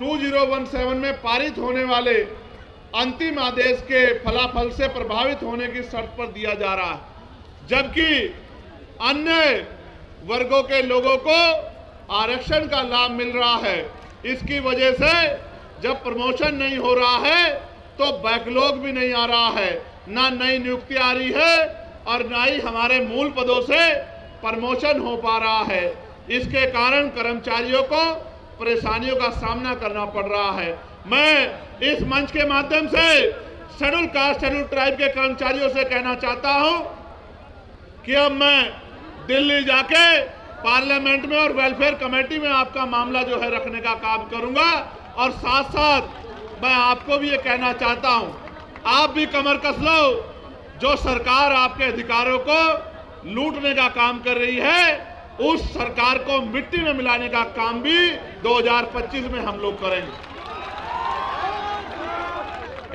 2017 में पारित होने वाले अंतिम आदेश के फलाफल से प्रभावित होने की शर्त पर दिया जा रहा है, जबकि अन्य वर्गों के लोगों को आरक्षण का लाभ मिल रहा है। इसकी वजह से जब प्रमोशन नहीं हो रहा है तो बैकलॉग भी नहीं आ रहा है, ना नई नियुक्ति आ रही है और ना ही हमारे मूल पदों से प्रमोशन हो पा रहा है। इसके कारण कर्मचारियों को परेशानियों का सामना करना पड़ रहा है। मैं इस मंच के माध्यम से शेड्यूल कास्ट शेड्यूल ट्राइब के कर्मचारियों से कहना चाहता हूं कि अब मैं दिल्ली जाके पार्लियामेंट में और वेलफेयर कमेटी में आपका मामला जो है रखने का काम करूंगा, और साथ साथ मैं आपको भी ये कहना चाहता हूं, आप भी कमर कस लो। जो सरकार आपके अधिकारों को लूटने का काम कर रही है, उस सरकार को मिट्टी में मिलाने का काम भी 2025 में हम लोग करेंगे।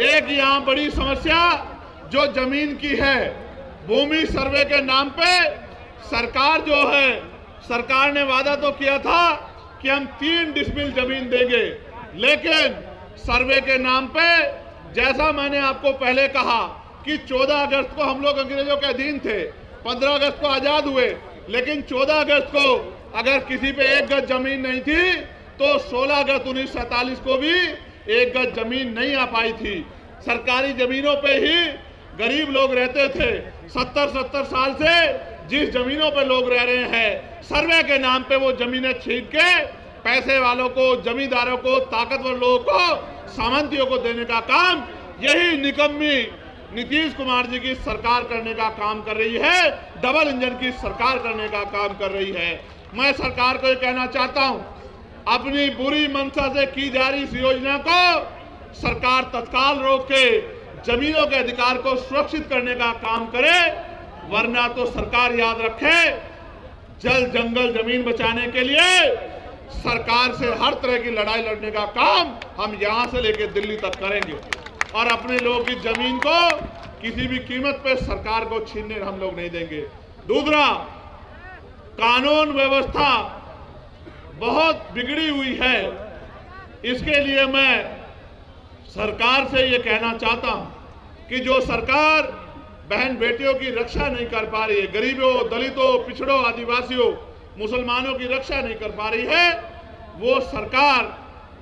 एक यहां बड़ी समस्या जो जमीन की है, भूमि सर्वे के नाम पे सरकार जो है, सरकार ने वादा तो किया था कि हम 3 डिसमिल जमीन देंगे, लेकिन सर्वे के नाम पे, जैसा मैंने आपको पहले कहा कि 14 अगस्त को हम लोग अंग्रेजों के अधीन थे, 15 अगस्त को आजाद हुए, लेकिन 14 अगस्त को अगर किसी पे 1 गज जमीन नहीं थी तो 16 अगस्त 1947 को भी 1 गज जमीन नहीं आ पाई थी। सरकारी जमीनों पे ही गरीब लोग रहते थे। 70 साल से जिस जमीनों पे लोग रह रहे हैं, सर्वे के नाम पे वो जमीनें छीन के पैसे वालों को, जमींदारों को, ताकतवर लोगों को, सामंतियों को देने का काम यही निकम्मी नीतीश कुमार जी की सरकार करने का काम कर रही है, डबल इंजन की सरकार करने का काम कर रही है। मैं सरकार को ये कहना चाहता हूं, अपनी बुरी मंशा से की जा रही इस योजना को सरकार तत्काल रोक के जमीनों के अधिकार को सुरक्षित करने का काम करे, वरना तो सरकार याद रखे, जल जंगल जमीन बचाने के लिए सरकार से हर तरह की लड़ाई लड़ने का काम हम यहां से लेकर दिल्ली तक करेंगे, और अपने लोगों की जमीन को किसी भी कीमत पे सरकार को छीनने हम लोग नहीं देंगे। दूसरा, कानून व्यवस्था बहुत बिगड़ी हुई है। इसके लिए मैं सरकार से ये कहना चाहता हूं कि जो सरकार बहन बेटियों की रक्षा नहीं कर पा रही है, गरीबों, दलितों, पिछड़ों, आदिवासियों, मुसलमानों की रक्षा नहीं कर पा रही है, वो सरकार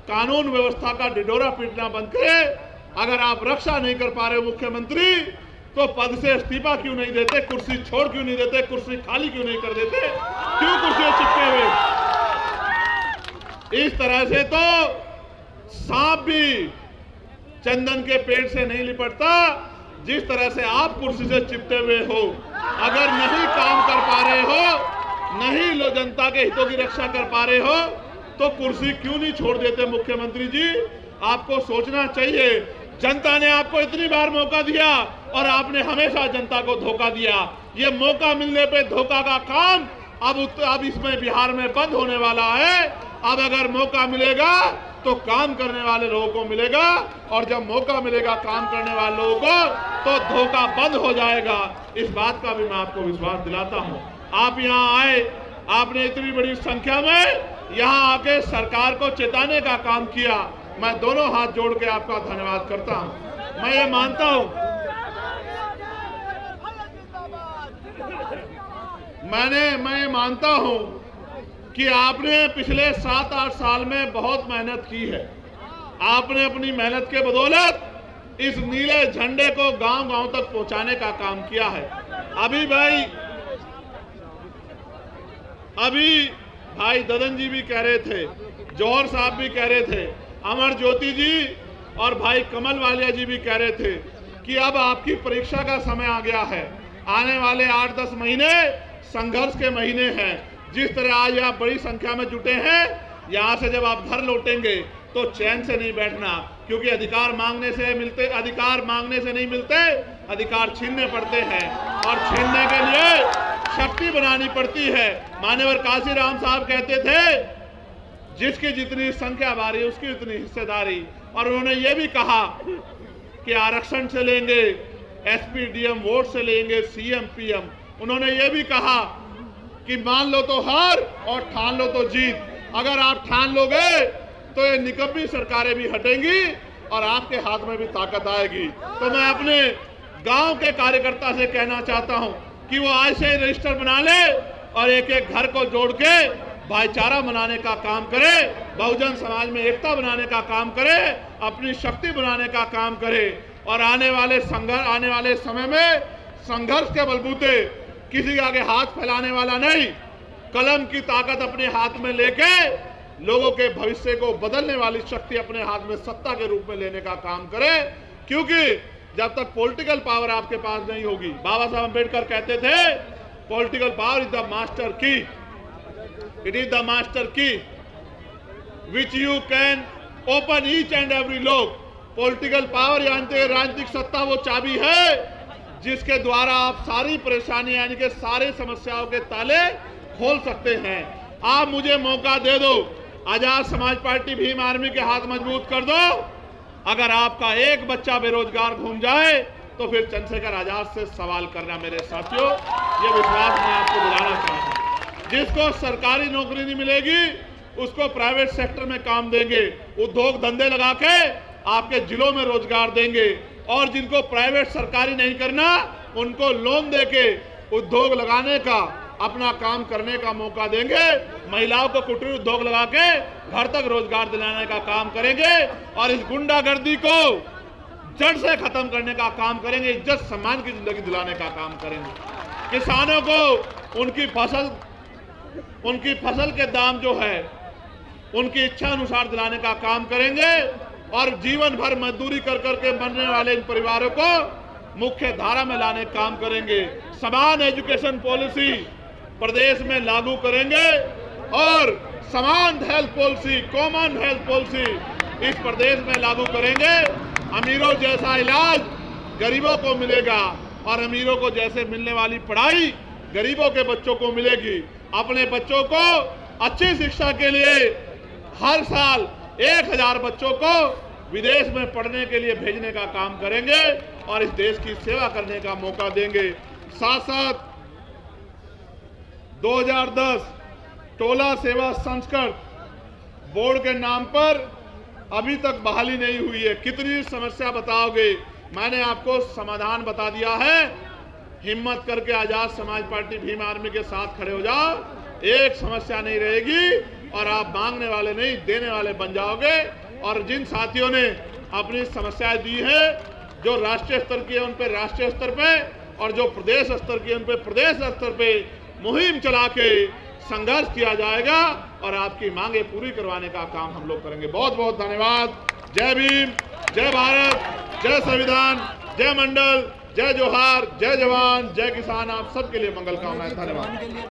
कानून व्यवस्था का ढिढोरा पीटना बंद करे। अगर आप रक्षा नहीं कर पा रहे हो मुख्यमंत्री, तो पद से इस्तीफा क्यों नहीं देते, कुर्सी छोड़ क्यों नहीं देते, कुर्सी खाली क्यों नहीं कर देते, क्यों कुर्सी चिपके हुए? इस तरह से तो सांप भी चंदन के पेड़ से नहीं लिपटता, जिस तरह से आप कुर्सी से चिपटे हुए हो। अगर नहीं काम कर पा रहे हो, नहीं लो जनता के हितों की रक्षा कर पा रहे हो, तो कुर्सी क्यों नहीं छोड़ देते मुख्यमंत्री जी? आपको सोचना चाहिए। जनता ने आपको इतनी बार मौका दिया और आपने हमेशा जनता को धोखा दिया। ये मौका मिलने पे धोखा का काम अब इसमें बिहार में बंद होने वाला है। अब अगर मौका मिलेगा तो काम करने वाले लोगों को मिलेगा, और जब मौका मिलेगा काम करने वाले लोगों को, तो धोखा बंद हो जाएगा। इस बात का भी मैं आपको विश्वास दिलाता हूं। आप यहाँ आए, आपने इतनी बड़ी संख्या में यहाँ आके सरकार को चेताने का काम किया। मैं दोनों हाथ जोड़ के आपका धन्यवाद करता हूं। मैं ये मानता हूं, मैं ये मानता हूं कि आपने पिछले 7-8 साल में बहुत मेहनत की है। आपने अपनी मेहनत के बदौलत इस नीले झंडे को गांव-गांव तक पहुंचाने का काम किया है। अभी भाई ददन जी भी कह रहे थे, जौहर साहब भी कह रहे थे, अमर ज्योति जी और भाई कमल वालिया जी भी कह रहे थे कि अब आपकी परीक्षा का समय आ गया है। आने वाले 8-10 महीने संघर्ष के महीने हैं। जिस तरह आज आप बड़ी संख्या में जुटे हैं, यहाँ से जब आप घर लौटेंगे तो चैन से नहीं बैठना, क्योंकि अधिकार मांगने से नहीं मिलते, अधिकार छीनने पड़ते हैं, और छीनने के लिए शक्ति बनानी पड़ती है। मान्यवर काशीराम साहब कहते थे, जिसकी जितनी संख्या भारी उसकी उतनी हिस्सेदारी। और उन्होंने ये भी कहा कि आरक्षण से लेंगे, एसपी डीएम वोट से लेंगे, सीएम पीएम। उन्होंने ये भी कहा कि मान लो तो हार और ठान लो तो जीत। अगर आप ठान लोगे तो ये निकम्मी सरकारें भी हटेंगी और आपके हाथ में भी ताकत आएगी। तो मैं अपने गांव के कार्यकर्ता से कहना चाहता हूं कि वो आज से रजिस्टर बना ले और एक एक घर को जोड़ के भाईचारा बनाने का काम करे, बहुजन समाज में एकता बनाने का काम करे, अपनी शक्ति बनाने का काम करे और आने वाले समय में संघर्ष के बलबूते किसी के आगे हाथ फैलाने वाला नहीं, कलम की ताकत अपने हाथ में लेके लोगों के भविष्य को बदलने वाली शक्ति अपने हाथ में सत्ता के रूप में लेने का काम करे। क्योंकि जब तक पॉलिटिकल पावर आपके पास नहीं होगी, बाबा साहब अम्बेडकर कहते थे political power is the master की, इट इज द मास्टर की which you can open each and every lock. Political power यानी राजनीतिक सत्ता वो चाबी है जिसके द्वारा आप सारी परेशानी यानी कि सारी समस्याओं के ताले खोल सकते हैं। आप मुझे मौका दे दो, आजाद समाज पार्टी भीम आर्मी के हाथ मजबूत कर दो। अगर आपका एक बच्चा बेरोजगार घूम जाए तो फिर चंद्रशेखर आजाद से सवाल करना मेरे साथियों, ये विश्वास मैं आपको दिलाना चाहता हूं। जिसको सरकारी नौकरी नहीं मिलेगी उसको प्राइवेट सेक्टर में काम देंगे, उद्योग धंधे लगा के आपके जिलों में रोजगार देंगे और जिनको प्राइवेट सरकारी नहीं करना उनको लोन देके उद्योग लगाने का अपना काम करने का मौका देंगे। महिलाओं को कुटीर उद्योग लगा के घर तक रोजगार दिलाने का काम करेंगे और इस गुंडागर्दी को जड़ से खत्म करने का काम करेंगे, इज्जत सम्मान की जिंदगी दिलाने का काम करेंगे। किसानों को उनकी फसल के दाम जो है उनकी इच्छा अनुसार दिलाने का काम करेंगे और जीवन भर मजदूरी कर करके मरने वाले इन परिवारों को मुख्य धारा में लाने का काम करेंगे। समान एजुकेशन पॉलिसी प्रदेश में लागू करेंगे और समान health policy, common health policy इस प्रदेश में लागू करेंगे। अमीरों जैसा इलाज गरीबों को मिलेगा और अमीरों को जैसे मिलने वाली पढ़ाई गरीबों के बच्चों को मिलेगी। अपने बच्चों को अच्छी शिक्षा के लिए हर साल 1000 बच्चों को विदेश में पढ़ने के लिए भेजने का काम करेंगे और इस देश की सेवा करने का मौका देंगे। साथ साथ 2010 टोला सेवा संस्कृत बोर्ड के नाम पर अभी तक बहाली नहीं हुई है। कितनी समस्या बताओगे? मैंने आपको समाधान बता दिया है। हिम्मत करके आजाद समाज पार्टी भीम आर्मी के साथ खड़े हो जाओ, एक समस्या नहीं रहेगी और आप मांगने वाले नहीं देने वाले बन जाओगे। और जिन साथियों ने अपनी समस्याएं दी है, जो राष्ट्रीय स्तर की है उन पे राष्ट्रीय स्तर पे और जो प्रदेश स्तर की है उन पे प्रदेश स्तर पे मुहिम चला के संघर्ष किया जाएगा और आपकी मांगे पूरी करवाने का काम हम लोग करेंगे। बहुत बहुत धन्यवाद। जय भीम, जय भारत, जय संविधान, जय मंडल, जय जोहार, जय जवान, जय किसान। आप सबके लिए मंगल कामनाएं। धन्यवाद।